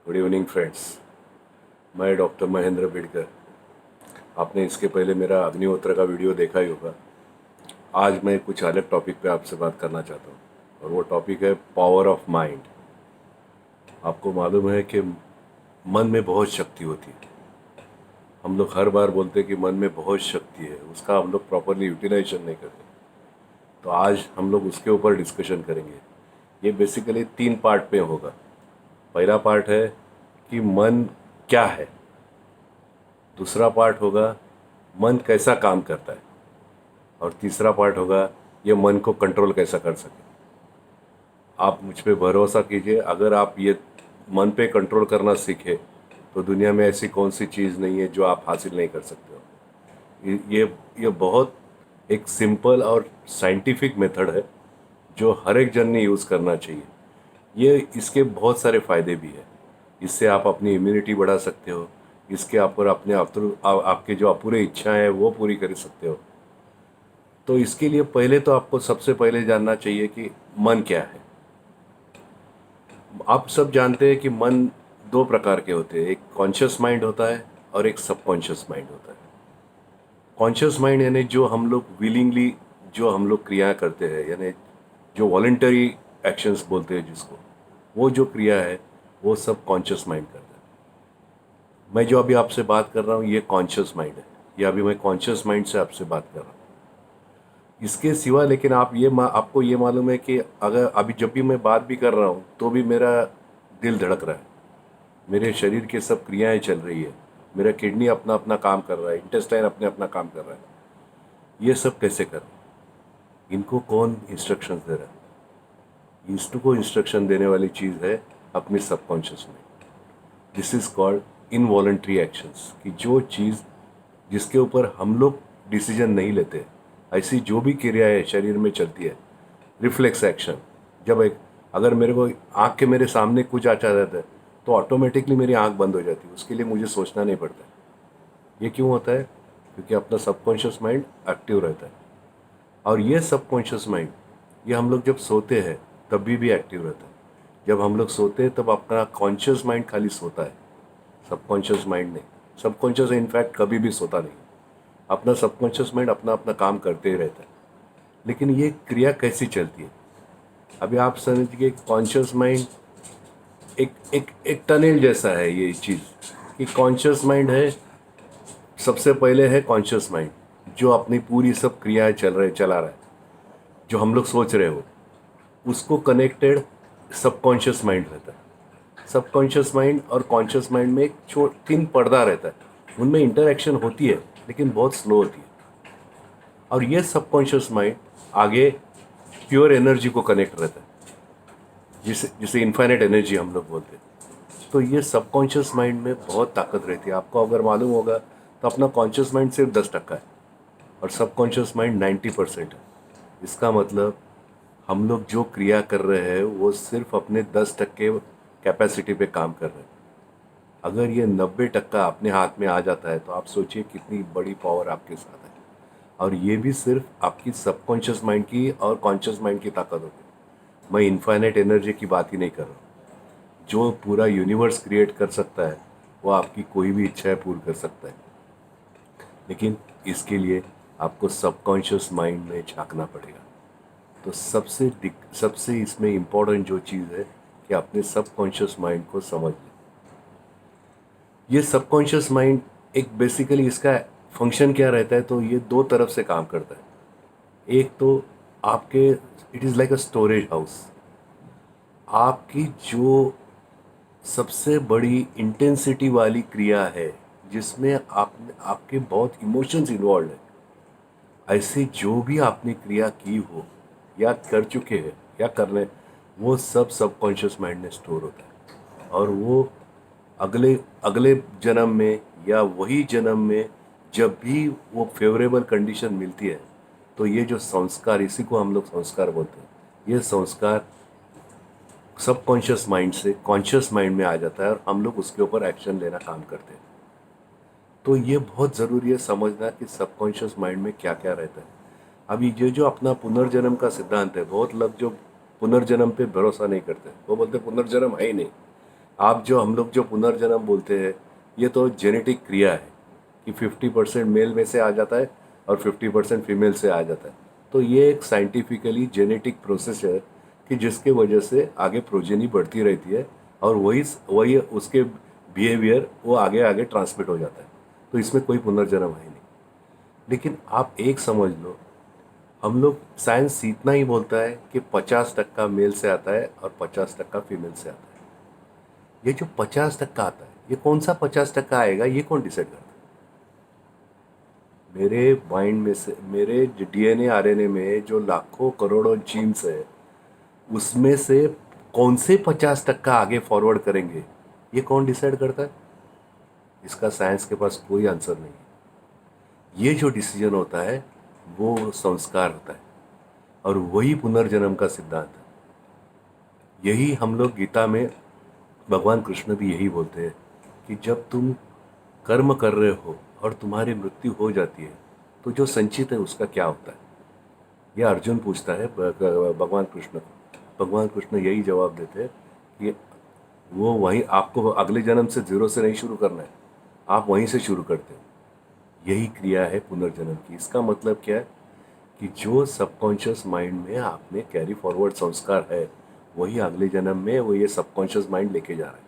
Good evening friends. मैं doctor Mahendra Bidkar. आपने इसके पहले मेरा अग्निहोत्र का वीडियो देखा ही होगा। आज मैं कुछ अलग टॉपिक पे आपसे बात करना चाहता हूँ और वो टॉपिक है पावर ऑफ माइंड। आपको मालूम है कि मन में बहुत शक्ति होती है। हम लोग हर बार बोलते हैं कि मन में बहुत शक्ति है, उसका हम लोग प्रॉपरली यूटिलाइजेशन नहीं करते। तो आज हम लोग उसके ऊपर डिस्कशन करेंगे। ये बेसिकली 3 पार्ट में होगा। पहला पार्ट है कि मन क्या है, दूसरा पार्ट होगा मन कैसा काम करता है, और तीसरा पार्ट होगा ये मन को कंट्रोल कैसा कर सके। आप मुझ पे भरोसा कीजिए, अगर आप ये मन पे कंट्रोल करना सीखे तो दुनिया में ऐसी कौन सी चीज़ नहीं है जो आप हासिल नहीं कर सकते हो। ये बहुत एक सिंपल और साइंटिफिक मेथड है जो हर एक जन ने यूज़ करना चाहिए। ये इसके बहुत सारे फ़ायदे भी हैं। इससे आप अपनी इम्यूनिटी बढ़ा सकते हो। इसके आप पर अपने आपके जो अपूरे इच्छाएं हैं वो पूरी कर सकते हो। तो इसके लिए पहले तो आपको सबसे पहले जानना चाहिए कि मन क्या है। आप सब जानते हैं कि मन 2 प्रकार के होते हैं, एक कॉन्शियस माइंड होता है और एक सबकॉन्शियस माइंड होता है। कॉन्शियस माइंड यानी जो हम लोग विलिंगली जो हम लोग क्रिया करते हैं, यानी जो वॉलंटरी एक्शंस बोलते हैं जिसको, वो जो क्रिया है वो सब कॉन्शियस माइंड करता है। मैं जो अभी आपसे बात कर रहा हूँ ये कॉन्शियस माइंड है। ये अभी मैं कॉन्शियस माइंड से आपसे बात कर रहा हूँ। इसके सिवा लेकिन आपको ये मालूम है कि अगर अभी जब भी मैं बात भी कर रहा हूँ तो भी मेरा दिल धड़क रहा है, मेरे शरीर के सब क्रियाएं चल रही है, मेरा किडनी अपना अपना काम कर रहा है, इंटेस्टाइन अपने अपना काम कर रहा है। ये सब कैसे कर रहा है? इनको कौन इंस्ट्रक्शंस दे रहा है? इसको इंस्ट्रक्शन देने वाली चीज़ है अपनी subconscious mind. This is called involuntary actions, कि जो चीज़ जिसके ऊपर हम लोग डिसीजन नहीं लेते, ऐसी जो भी क्रियाएं शरीर में चलती है, रिफ्लेक्स एक्शन। जब एक अगर मेरे को आँख के मेरे सामने कुछ आ जाता है तो ऑटोमेटिकली मेरी आँख बंद हो जाती है, उसके लिए मुझे सोचना नहीं पड़ता। ये क्यों होता है? क्योंकि अपना सबकॉन्शियस माइंड एक्टिव रहता है। और ये सबकॉन्शियस माइंड ये हम लोग जब सोते हैं तब भी एक्टिव रहता है। जब हम लोग सोते हैं तब अपना कॉन्शियस माइंड खाली सोता है, सबकॉन्शियस माइंड नहीं। सबकॉन्शियस इनफैक्ट कभी भी सोता नहीं। अपना सबकॉन्शियस माइंड अपना अपना काम करते ही रहता है। लेकिन ये क्रिया कैसी चलती है? अभी आप समझिए कॉन्शियस माइंड एक एक एक टनल जैसा है। ये चीज़ कि कॉन्शियस माइंड है, सबसे पहले है कॉन्शियस माइंड जो अपनी पूरी सब क्रियाएं चला रहा है। जो हम लोग सोच रहे हो उसको कनेक्टेड सबकॉन्शियस माइंड रहता है। सबकॉन्शियस माइंड और कॉन्शियस माइंड में एक थिन पर्दा रहता है, उनमें इंटरेक्शन होती है लेकिन बहुत स्लो होती है। और ये सबकॉन्शियस माइंड आगे प्योर एनर्जी को कनेक्ट रहता है, जिसे जिसे इनफाइनाइट एनर्जी हम लोग बोलते हैं। तो ये सबकॉन्शियस माइंड में बहुत ताकत रहती है। आपको अगर मालूम होगा तो अपना कॉन्शियस माइंड सिर्फ 10% है और सबकॉन्शियस माइंड 90% है। इसका मतलब हम लोग जो क्रिया कर रहे हैं वो सिर्फ अपने 10% कैपेसिटी पे काम कर रहे हैं। अगर ये 90% अपने हाथ में आ जाता है तो आप सोचिए कितनी बड़ी पावर आपके साथ है। और ये भी सिर्फ आपकी सबकॉन्शियस माइंड की और कॉन्शियस माइंड की ताकत होगी। मैं इनफाइनाइट एनर्जी की बात ही नहीं कर रहा हूँ। जो पूरा यूनिवर्स क्रिएट कर सकता है वो आपकी कोई भी इच्छाएं पूरी कर सकता है। लेकिन इसके लिए आपको सबकॉन्शियस माइंड में झांकना पड़ेगा। तो सबसे इसमें इम्पोर्टेंट जो चीज़ है कि अपने सबकॉन्शियस माइंड को समझ लें। ये सबकॉन्शियस माइंड एक बेसिकली इसका फंक्शन क्या रहता है, तो ये 2 तरफ से काम करता है। एक तो आपके it is like a storage house. आपकी जो सबसे बड़ी इंटेंसिटी वाली क्रिया है जिसमें आपके बहुत इमोशंस इन्वॉल्व है, ऐसे जो भी आपने क्रिया की हो या कर चुके हैं या करने, वो सब सबकॉन्शियस माइंड में स्टोर होता है। और वो अगले अगले जन्म में या वही जन्म में जब भी वो फेवरेबल कंडीशन मिलती है तो ये जो संस्कार, इसी को हम लोग संस्कार बोलते हैं, ये संस्कार सबकॉन्शियस माइंड से कॉन्शियस माइंड में आ जाता है और हम लोग उसके ऊपर एक्शन लेना काम करते हैं। तो ये बहुत ज़रूरी है समझना कि सबकॉन्शियस माइंड में क्या क्या रहता है। अभी ये जो अपना पुनर्जन्म का सिद्धांत है, बहुत लोग जो पुनर्जन्म पे भरोसा नहीं करते, वो बोलते पुनर्जन्म है ही नहीं। आप जो हम लोग जो पुनर्जन्म बोलते हैं, ये तो जेनेटिक क्रिया है कि 50% मेल में से आ जाता है और 50% फीमेल से आ जाता है। तो ये एक साइंटिफिकली जेनेटिक प्रोसेस है कि जिसके वजह से आगे प्रोजेनी बढ़ती रहती है और वही वही उसके बिहेवियर वो आगे आगे ट्रांसमिट हो जाता है। तो इसमें कोई पुनर्जन्म है नहीं। लेकिन आप एक समझ लो, हम लोग साइंस इतना ही बोलता है कि 50% मेल से आता है और 50% फीमेल से आता है। ये जो 50% आता है, ये कौन सा 50% आएगा, ये कौन डिसाइड करता है? मेरे माइंड में से, मेरे डीएनए आरएनए में जो लाखों करोड़ों जीन्स है, उसमें से कौन से 50% आगे फॉरवर्ड करेंगे, ये कौन डिसाइड करता है? इसका साइंस के पास कोई आंसर नहीं है। ये जो डिसीजन होता है वो संस्कार होता है, और वही पुनर्जन्म का सिद्धांत है। यही हम लोग गीता में, भगवान कृष्ण भी यही बोलते हैं कि जब तुम कर्म कर रहे हो और तुम्हारी मृत्यु हो जाती है, तो जो संचित है उसका क्या होता है? यह अर्जुन पूछता है भगवान कृष्ण को। भगवान कृष्ण यही जवाब देते हैं कि वो वहीं, आपको अगले जन्म से जीरो से नहीं शुरू करना है, आप वहीं से शुरू करते हो। यही क्रिया है पुनर्जन्म की। इसका मतलब क्या है कि जो सबकॉन्शियस माइंड में आपने कैरी फॉरवर्ड संस्कार है, वही अगले जन्म में वो ये सबकॉन्शियस माइंड लेके जा रहा है।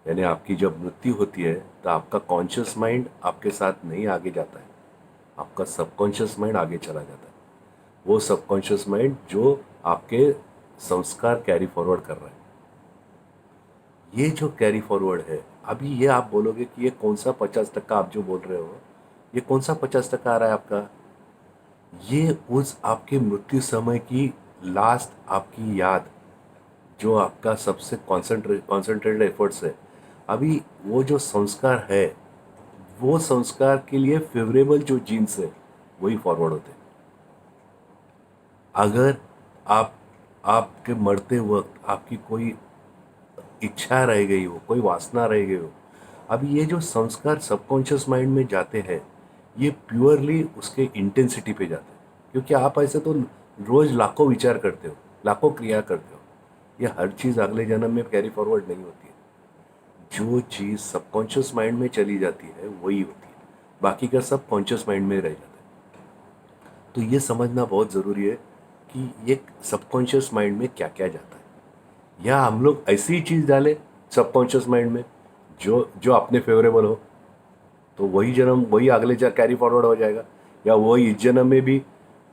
यानी आपकी जब मृत्यु होती है तो आपका कॉन्शियस माइंड आपके साथ नहीं आगे जाता है, आपका सबकॉन्शियस माइंड आगे चला जाता है। वो सबकॉन्शियस माइंड जो आपके संस्कार कैरी फॉरवर्ड कर रहा है। ये जो कैरी फॉरवर्ड है, अभी ये आप बोलोगे कि ये कौन सा 50% आप जो बोल रहे हो, ये कौन सा 50% आ रहा है आपका? ये उस आपके मृत्यु समय की लास्ट आपकी याद, जो आपका सबसे कॉन्सेंट्रेटेड एफर्ट्स है। अभी वो जो संस्कार है, वो संस्कार के लिए फेवरेबल जो जीन्स है वही फॉरवर्ड होते हैं। अगर आप आपके मरते वक्त आपकी कोई इच्छा रह गई हो, कोई वासना रह गई हो, अभी ये जो संस्कार सबकॉन्शियस माइंड में जाते हैं, ये प्योरली उसके इंटेंसिटी पे जाते हैं। क्योंकि आप ऐसे तो रोज लाखों विचार करते हो, लाखों क्रिया करते हो, ये हर चीज़ अगले जन्म में कैरी फॉरवर्ड नहीं होती है। जो चीज़ सबकॉन्शियस माइंड में चली जाती है वही होती है, बाकी का सब कॉन्शियस माइंड में रह जाता है। तो ये समझना बहुत ज़रूरी है कि ये सबकॉन्शियस माइंड में क्या क्या जाता है। या हम लोग ऐसी ही चीज़ डालें सबकॉन्शियस माइंड में जो जो अपने फेवरेबल हो, तो वही जन्म वही अगले जा कैरी फॉरवर्ड हो जाएगा, या वही इस जन्म में भी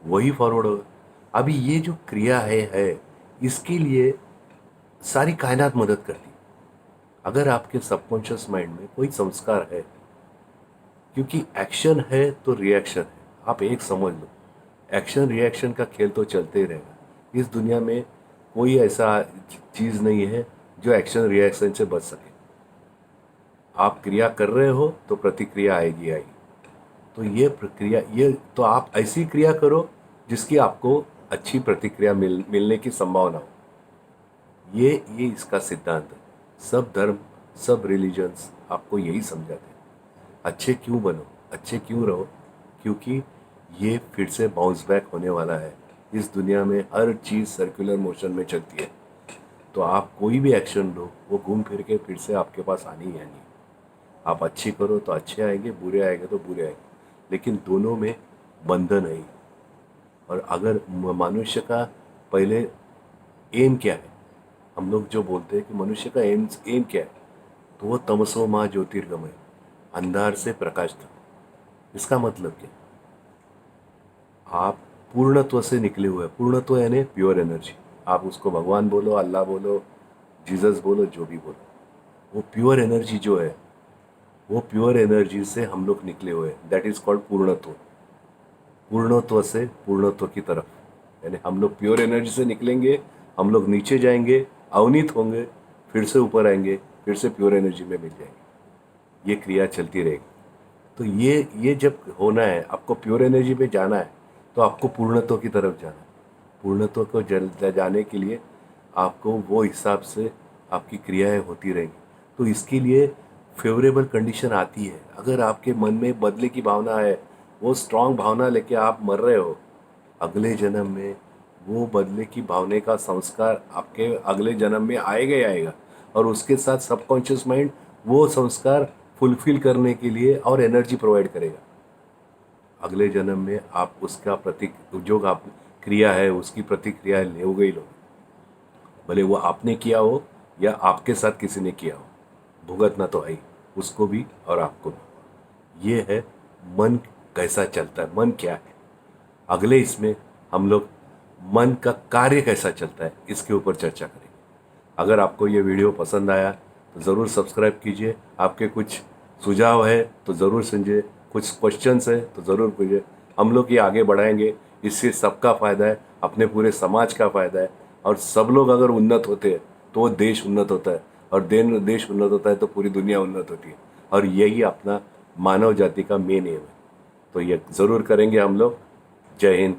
वही फॉरवर्ड होगा। अभी ये जो क्रिया है इसके लिए सारी कायनात मदद करती है। अगर आपके सबकॉन्शियस माइंड में कोई संस्कार है, क्योंकि एक्शन है तो रिएक्शन है। आप एक समझ लो, एक्शन रिएक्शन का खेल तो चलते ही रहेगा। इस दुनिया में कोई ऐसा चीज़ नहीं है जो एक्शन रिएक्शन से बच सके। आप क्रिया कर रहे हो तो प्रतिक्रिया आएगी आएगी। तो ये प्रक्रिया, ये तो आप ऐसी क्रिया करो जिसकी आपको अच्छी प्रतिक्रिया मिलने की संभावना हो। ये इसका सिद्धांत है। सब धर्म, सब रिलीजन्स आपको यही समझाते हैं। अच्छे क्यों बनो, अच्छे क्यों रहो, क्योंकि ये फिर से बाउंस बैक होने वाला है। इस दुनिया में हर चीज़ सर्कुलर मोशन में चलती है। तो आप कोई भी एक्शन लो, वो घूम फिर के फिर से आपके पास आनी ही आनी है। आप अच्छी करो तो अच्छे आएंगे, बुरे आएंगे तो बुरे आएंगे, लेकिन दोनों में बंधन है। और अगर मनुष्य का पहले एम क्या है, हम लोग जो बोलते हैं कि मनुष्य का एम क्या है, तो वो तमसो माँ ज्योतिर्गमय, अंधार से प्रकाश तक। इसका मतलब क्या? आप पूर्णत्व से निकले हुए हैं। पूर्णत्व यानी प्योर एनर्जी। आप उसको भगवान बोलो, अल्लाह बोलो, जीसस बोलो, जो भी बोलो, वो प्योर एनर्जी जो है, वो प्योर एनर्जी से हम लोग निकले हुए हैं। दैट इज कॉल्ड पूर्णत्व। पूर्णत्व से पूर्णत्व की तरफ, यानी हम लोग प्योर एनर्जी से निकलेंगे, हम लोग नीचे जाएंगे, अवनीत होंगे, फिर से ऊपर आएंगे, फिर से प्योर एनर्जी में मिल जाएंगे। ये क्रिया चलती रहेगी। तो ये जब होना है, आपको प्योर एनर्जी में जाना है, तो आपको पूर्णत्व की तरफ जाना है। पूर्णत्व को जाने के लिए आपको वो हिसाब से आपकी क्रियाएं होती रहेंगी। तो इसके लिए फेवरेबल कंडीशन आती है। अगर आपके मन में बदले की भावना है, वो स्ट्रांग भावना लेके आप मर रहे हो, अगले जन्म में वो बदले की भावना का संस्कार आपके अगले जन्म में आएगा ही आएगा। और उसके साथ सबकॉन्शियस माइंड वो संस्कार फुलफिल करने के लिए और एनर्जी प्रोवाइड करेगा। अगले जन्म में आप उसका प्रति जो आप क्रिया है उसकी प्रतिक्रिया लोगे ही लोगे, भले वो आपने किया हो या आपके साथ किसी ने किया हो, भुगतना तो है ही, उसको भी और आपको भी। ये है मन कैसा चलता है, मन क्या है। अगले इसमें हम लोग मन का कार्य कैसा चलता है इसके ऊपर चर्चा करेंगे। अगर आपको ये वीडियो पसंद आया तो ज़रूर सब्सक्राइब कीजिए। आपके कुछ सुझाव है तो ज़रूर सुनिए, कुछ क्वेश्चंस है तो ज़रूर पूछिए। हम लोग ये आगे बढ़ाएंगे, इससे सबका फ़ायदा है, अपने पूरे समाज का फ़ायदा है। और सब लोग अगर उन्नत होते हैं तो देश उन्नत होता है, और देश उन्नत होता है तो पूरी दुनिया उन्नत होती है। और यही अपना मानव जाति का मेन एम है। तो ये ज़रूर करेंगे हम लोग। जय हिंद,